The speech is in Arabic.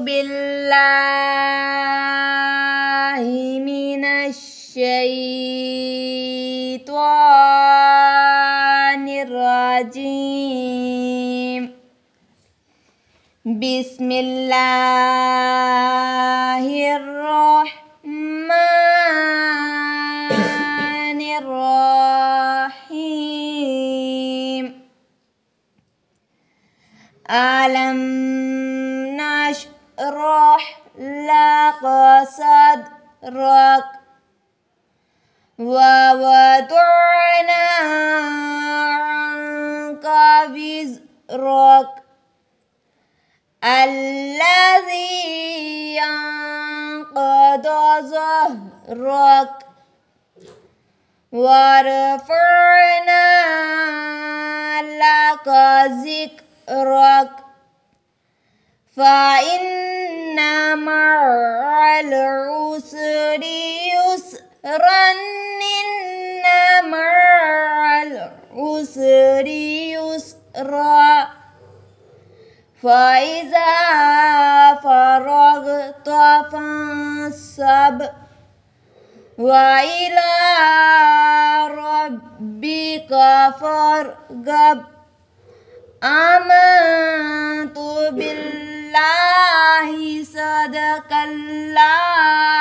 بالله من الشيطان الرجيم. بسم الله الرحمن الرحيم. ألم نشرح لك صدرك ووضعنا عنك وزرك الذي ينقض ظهرك ورفعنا لك ذكرك فإن مع العسر يسرا إن مع العسر يسرا فإذا فرغت فانصب وإلى ربك فارغب. آمنت بالله صدق الله